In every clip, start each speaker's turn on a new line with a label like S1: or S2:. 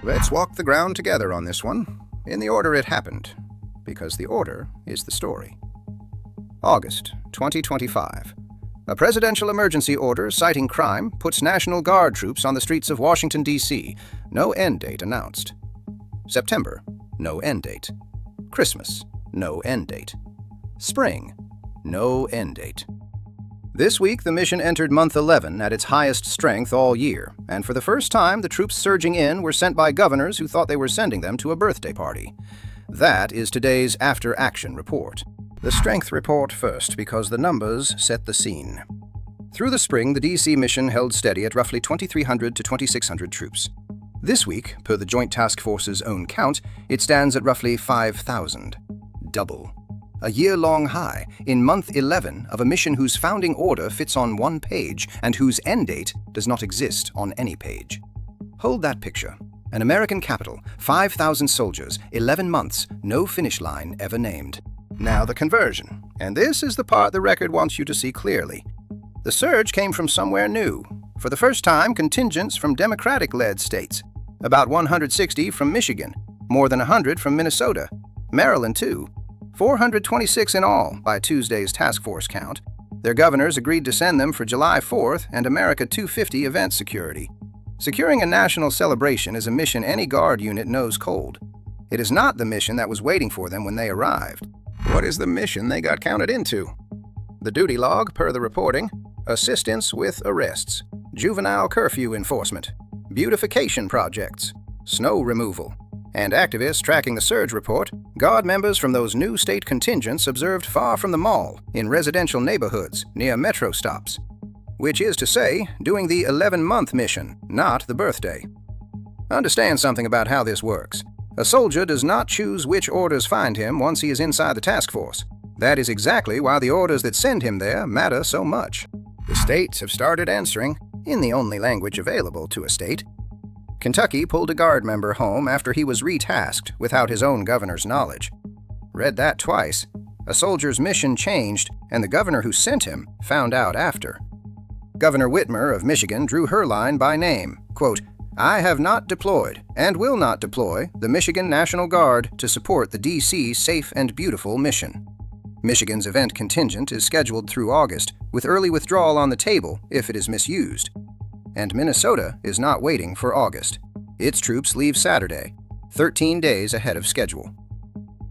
S1: Let's walk the ground together on this one, in the order it happened, because the order is the story. August 2025. A presidential emergency order citing crime puts National Guard troops on the streets of Washington, D.C. No end date announced. September, no end date. Christmas, no end date. Spring, no end date. This week, the mission entered month 11 at its highest strength all year, and for the first time, the troops surging in were sent by governors who thought they were sending them to a birthday party. That is today's after-action report. The strength report first, because the numbers set the scene. Through the spring, the D.C. mission held steady at roughly 2,300 to 2,600 troops. This week, per the Joint Task Force's own count, it stands at roughly 5,000. Double. A year-long high, in month 11 of a mission whose founding order fits on one page and whose end date does not exist on any page. Hold that picture. An American capital, 5,000 soldiers, 11 months, no finish line ever named. Now the conversion, and this is the part the record wants you to see clearly. The surge came from somewhere new. For the first time, contingents from Democratic-led states. About 160 from Michigan, more than 100 from Minnesota, Maryland too. 426 in all by Tuesday's task force count. Their governors agreed to send them for July 4th and America 250 event security. Securing a national celebration is a mission any Guard unit knows cold. It is not the mission that was waiting for them when they arrived. What is the mission they got counted into? The duty log, per the reporting: assistance with arrests, juvenile curfew enforcement, beautification projects, snow removal, and activists tracking the surge report, Guard members from those new state contingents observed far from the mall, in residential neighborhoods, near metro stops. Which is to say, doing the 11-month mission, not the birthday. Understand something about how this works. A soldier does not choose which orders find him once he is inside the task force. That is exactly why the orders that send him there matter so much. The states have started answering, in the only language available to a state. Kentucky pulled a Guard member home after he was retasked without his own governor's knowledge. Read that twice. A soldier's mission changed, and the governor who sent him found out after. Governor Whitmer of Michigan drew her line by name, quote, "I have not deployed, and will not deploy, the Michigan National Guard to support the D.C. Safe and Beautiful mission." Michigan's event contingent is scheduled through August, with early withdrawal on the table if it is misused. And Minnesota is not waiting for August. Its troops leave Saturday, 13 days ahead of schedule.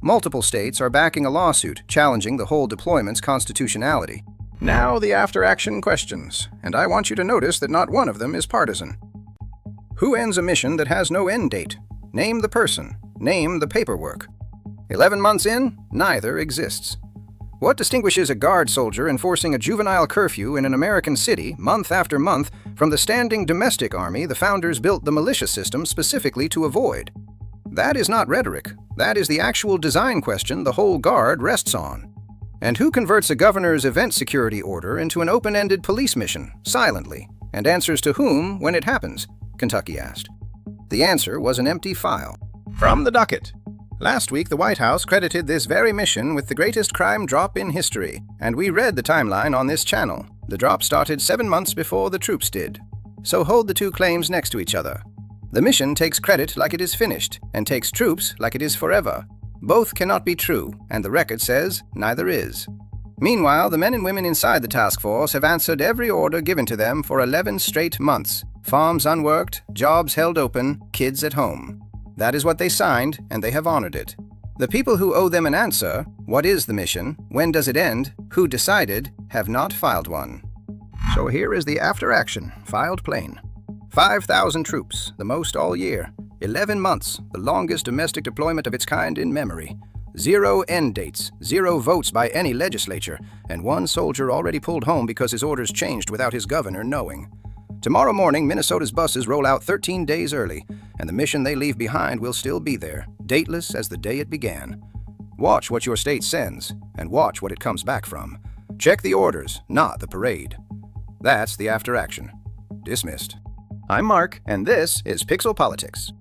S1: Multiple states are backing a lawsuit challenging the whole deployment's constitutionality. Now the after-action questions, and I want you to notice that not one of them is partisan. Who ends a mission that has no end date? Name the person. Name the paperwork. 11 months in, neither exists. What distinguishes a Guard soldier enforcing a juvenile curfew in an American city, month after month, from the standing domestic army the founders built the militia system specifically to avoid? That is not rhetoric. That is the actual design question the whole Guard rests on. And who converts a governor's event security order into an open-ended police mission, silently, and answers to whom when it happens? Kentucky asked. The answer was an empty file. From the docket. Last week, the White House credited this very mission with the greatest crime drop in history, and we read the timeline on this channel. The drop started 7 months before the troops did. So hold the two claims next to each other. The mission takes credit like it is finished, and takes troops like it is forever. Both cannot be true, and the record says neither is. Meanwhile, the men and women inside the task force have answered every order given to them for 11 straight months. Farms unworked, jobs held open, kids at home. That is what they signed, and they have honored it. The people who owe them an answer, what is the mission, when does it end, who decided, have not filed one. So here is the after-action, filed plain. 5,000 troops, the most all year. 11 months, the longest domestic deployment of its kind in memory. 0 end dates, 0 votes by any legislature, and 1 soldier already pulled home because his orders changed without his governor knowing. Tomorrow morning, Minnesota's buses roll out 13 days early, and the mission they leave behind will still be there, dateless as the day it began. Watch what your state sends, and watch what it comes back from. Check the orders, not the parade. That's the after action. Dismissed. I'm Mark, and this is Pixel Politics.